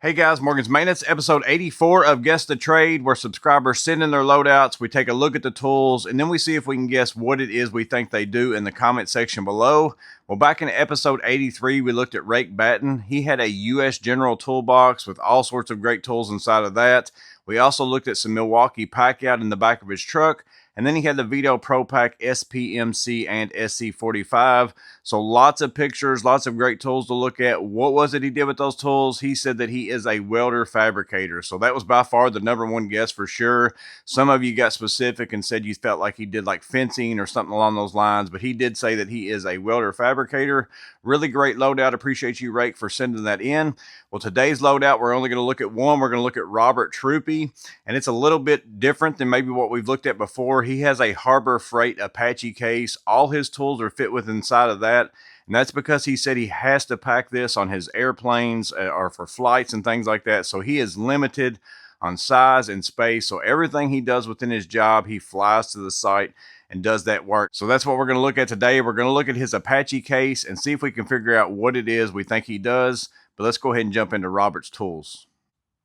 Hey guys, Morgan's Maintenance, episode 84 of Guess the Trade, where subscribers send in their loadouts, we take a look at the tools, and then we see if we can guess what it is we think they do in the comment section below. Well, back in episode 83, we looked at Rake Batten. He had a US General toolbox with all sorts of great tools inside of that. We also looked at some Milwaukee pack out in the back of his truck, and then he had the Vito Pro Pack SPMC and SC45. So lots of pictures, lots of great tools to look at. What was it he did with those tools? He said that he is a welder fabricator. So that was by far the number one guess for sure. Some of you got specific and said you felt like he did like fencing or something along those lines, but he did say that he is a welder fabricator. Really great loadout. Appreciate you, Rake, for sending that in. Well, today's loadout, we're only going to look at one. We're going to look at Robert Troopy, and it's a little bit different than maybe what we've looked at before. He has a Harbor Freight Apache case. All his tools are fit with inside of that, and that's because he said he has to pack this on his airplanes or for flights and things like that. So he is limited on size and space. So everything he does within his job, he flies to the site and does that work. So that's what we're going to look at today. We're going to look at his Apache case and see if we can figure out what it is we think he does. But let's go ahead and jump into Robert's tools.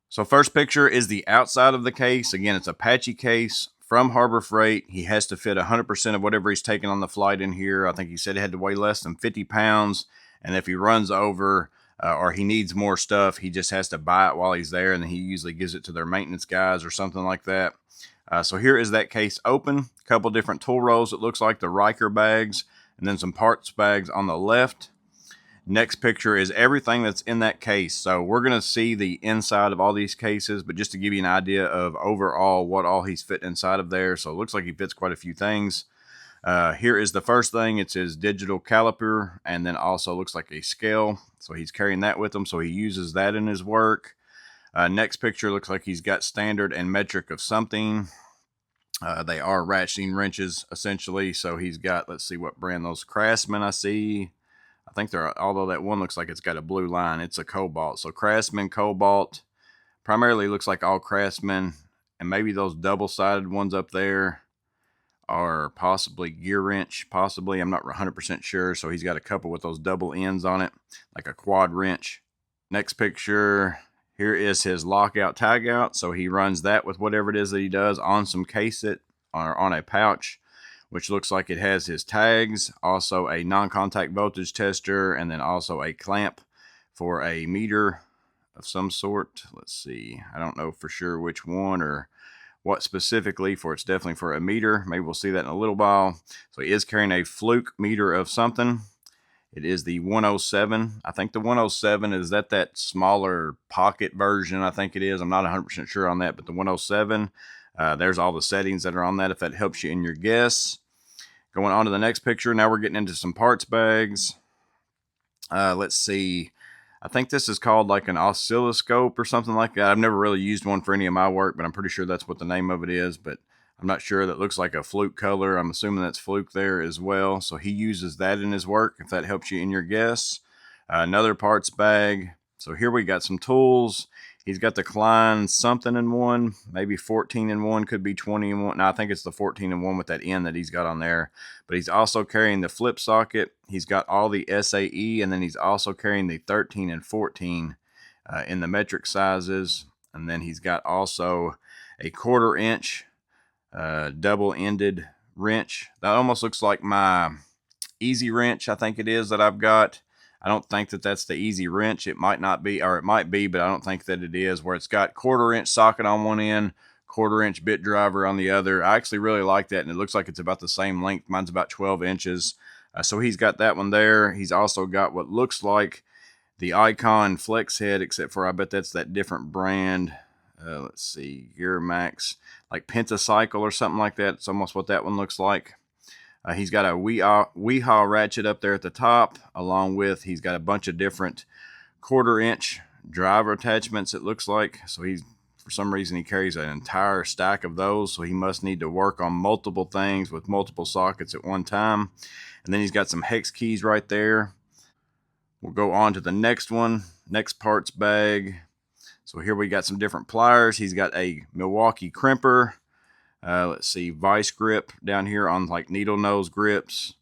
So first picture is the outside of the case. Again, it's Apache case from Harbor Freight. He has to fit 100% of whatever he's taking on the flight in here. I think he said it had to weigh less than 50 pounds. And if he runs over or he needs more stuff, he just has to buy it while he's there. And then he usually gives it to their maintenance guys or something like that. So here is that case open. A couple different tool rolls, it looks like, the Ryker bags, and then some parts bags on the left. Next picture is everything that's in that case. So we're going to see the inside of all these cases, but just to give you an idea of overall what all he's fit inside of there. So it looks like he fits quite a few things. Here is the first thing. It's his digital caliper, and then also looks like a scale. So he's carrying that with him, so he uses that in his work. Next picture looks like he's got standard and metric of something. They are ratcheting wrenches, essentially. So he's got, let's see what brand, those Craftsman I see. I think they're, although that one looks like it's got a blue line, it's a Cobalt. So Craftsman, Cobalt, primarily looks like all Craftsman, and maybe those double-sided ones up there are possibly gear wrench, possibly. I'm not 100% sure. So he's got a couple with those double ends on it, like a quad wrench. Next picture, here is his lockout tagout. So he runs that with whatever it is that he does on some case it or on a pouch, which looks like it has his tags, also a non-contact voltage tester, and then also a clamp for a meter of some sort. Let's see. I don't know for sure which one or what specifically for. It's definitely for a meter. Maybe we'll see that in a little while. So he is carrying a fluke meter of something. It is the 107. I think the 107 is that smaller pocket version. I think it is. I'm not 100% sure on that, but the 107, there's all the settings that are on that if that helps you in your guess. Going on to the next picture. Now we're getting into some parts bags. Let's see. I think this is called like an oscilloscope or something like that. I've never really used one for any of my work, but I'm pretty sure that's what the name of it is. But I'm not sure. That looks like a fluke color. I'm assuming that's fluke there as well. So he uses that in his work, if that helps you in your guess. Another parts bag. So here we got some tools. He's got the Klein something in one, maybe 14 in one, could be 20 in one. No, I think it's the 14 in one with that end that he's got on there. But he's also carrying the flip socket. He's got all the SAE, and then he's also carrying the 13 and 14 in the metric sizes. And then he's got also a 1/4 inch double-ended wrench. That almost looks like my easy wrench, I think it is, that I've got. I don't think that that's the easy wrench. It might not be, or it might be, but I don't think that it is, where it's got 1/4 inch socket on one end, 1/4 inch bit driver on the other. I actually really like that, and it looks like it's about the same length. Mine's about 12 inches. So he's got that one there. He's also got what looks like the Icon Flex Head, except for I bet that's that different brand. Let's see, Gear Max, like Pentacycle or something like that. It's almost what that one looks like. He's got a Weehaw ratchet up there at the top, along with he's got a bunch of different 1/4 inch driver attachments, it looks like. So he's, for some reason, he carries an entire stack of those. So he must need to work on multiple things with multiple sockets at one time. And then he's got some hex keys right there. We'll go on to the next one, next parts bag. So here we got some different pliers. He's got a Milwaukee crimper. Let's see, vice grip down here on like needle nose grips.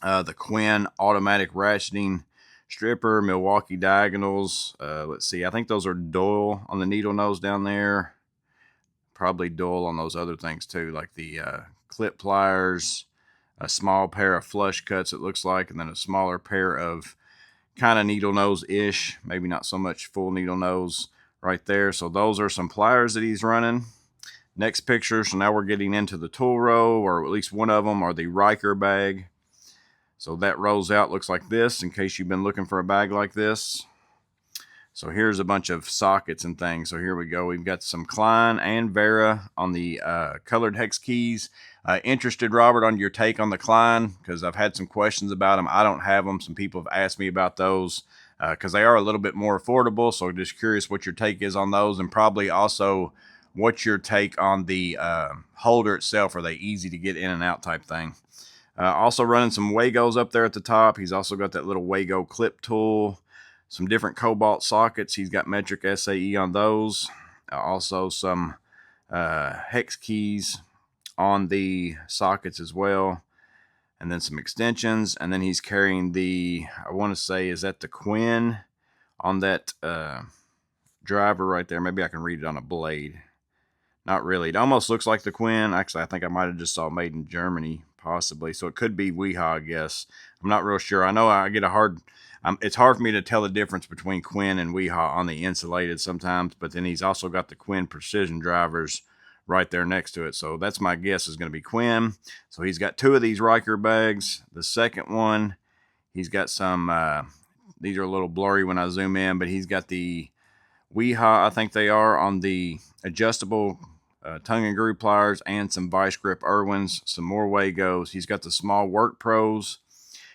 The Quinn automatic ratcheting stripper, Milwaukee diagonals. Let's see, I think those are Doyle on the needle nose down there. Probably Doyle on those other things too, like the clip pliers, a small pair of flush cuts it looks like, and then a smaller pair of kind of needle nose-ish, maybe not so much full needle nose right there. So those are some pliers that he's running. Next picture, so now we're getting into the tool row, or at least one of them, are the Riker bag. So that rolls out, looks like this, in case you've been looking for a bag like this. So here's a bunch of sockets and things. So here we go. We've got some Klein and Vera on the colored hex keys. Interested, Robert, on your take on the Klein, because I've had some questions about them. I don't have them. Some people have asked me about those because they are a little bit more affordable. So just curious what your take is on those, and probably also what's your take on the holder itself. Are they easy to get in and out type thing? Also running some Wagos up there at the top. He's also got that little Wago clip tool. Some different cobalt sockets. He's got metric SAE on those. Also some hex keys on the sockets as well. And then some extensions. And then he's carrying the, I want to say, is that the Quinn on that driver right there? Maybe I can read it on a blade. Not really. It almost looks like the Quinn. Actually, I think I might have just saw made in Germany, possibly. So it could be Weha, I guess. I'm not real sure. I know I get a hard... it's hard for me to tell the difference between Quinn and Weha on the insulated sometimes, but then he's also got the Quinn precision drivers right there next to it. So that's my guess is going to be Quinn. So he's got two of these Ryker bags. The second one, he's got some, these are a little blurry when I zoom in, but he's got the Weha, I think they are, on the adjustable tongue and groove pliers, and some vice grip Irwins, some more Wagos. He's got the small Work Pros.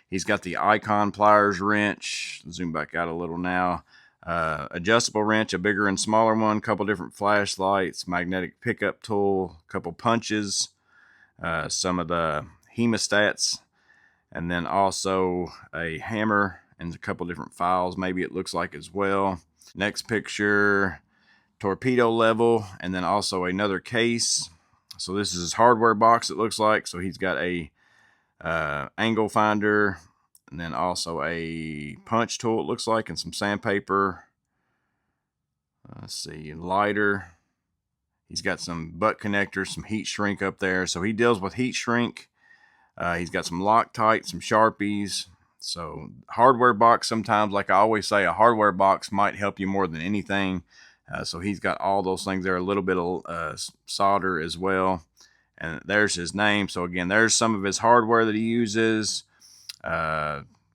He's got the Icon pliers wrench. Zoom back out a little now. Adjustable wrench, a bigger and smaller one, couple different flashlights, magnetic pickup tool, couple punches, some of the hemostats, and then also a hammer and a couple different files, maybe it looks like as well. Next picture, torpedo level, and then also another case. So this is his hardware box, it looks like. So he's got a angle finder, and then also a punch tool, it looks like, and some sandpaper. Let's see, lighter. He's got some butt connectors, some heat shrink up there. So he deals with heat shrink. He's got some Loctite, some Sharpies. So hardware box, sometimes, like I always say, a hardware box might help you more than anything. So he's got all those things there, a little bit of solder as well. And there's his name. So again, there's some of his hardware that he uses.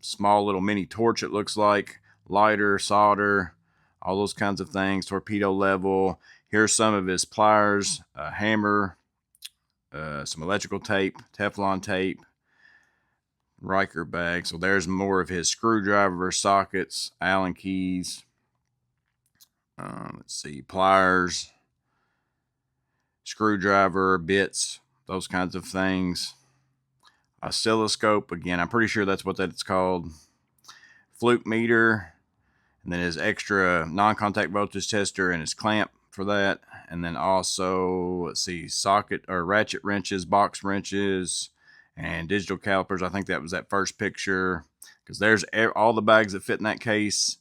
Small little mini torch, it looks like. Lighter, solder, all those kinds of things. Torpedo level. Here's some of his pliers. Hammer. Some electrical tape. Teflon tape. Riker bag. So there's more of his screwdriver sockets. Allen keys. Let's see. Pliers. Screwdriver, bits, those kinds of things. Oscilloscope, again, I'm pretty sure that's what that's called. Fluke meter, and then his extra non-contact voltage tester and his clamp for that. And then also, let's see, socket or ratchet wrenches, box wrenches, and digital calipers. I think that was that first picture, because there's all the bags that fit in that case.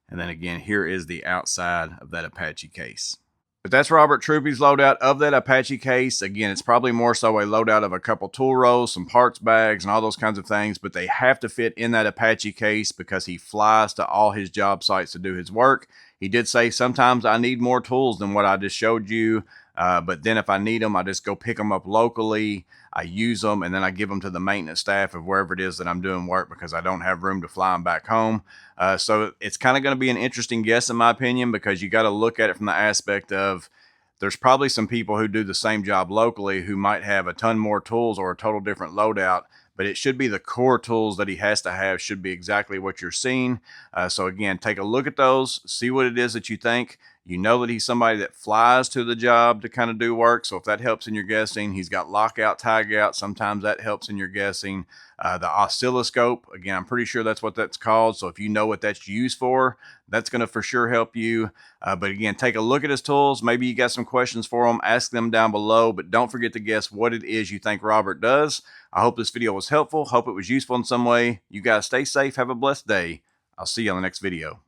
And then again, here is the outside of that Apache case. But that's Robert Troopy's loadout of that Apache case. Again, it's probably more so a loadout of a couple tool rolls, some parts bags, and all those kinds of things, but they have to fit in that Apache case because he flies to all his job sites to do his work. He did say, sometimes I need more tools than what I just showed you, but then if I need them, I just go pick them up locally. I use them, and then I give them to the maintenance staff of wherever it is that I'm doing work because I don't have room to fly them back home. So it's kind of going to be an interesting guess, in my opinion, because you got to look at it from the aspect of there's probably some people who do the same job locally who might have a ton more tools or a total different loadout, but it should be the core tools that he has to have should be exactly what you're seeing. So again, take a look at those, see what it is that you think. You know that he's somebody that flies to the job to kind of do work. So if that helps in your guessing, he's got lockout, tag out. Sometimes that helps in your guessing. The oscilloscope, again, I'm pretty sure that's what that's called. So if you know what that's used for, that's going to for sure help you. But again, take a look at his tools. Maybe you got some questions for him. Ask them down below, but don't forget to guess what it is you think Robert does. I hope this video was helpful. Hope it was useful in some way. You guys stay safe. Have a blessed day. I'll see you on the next video.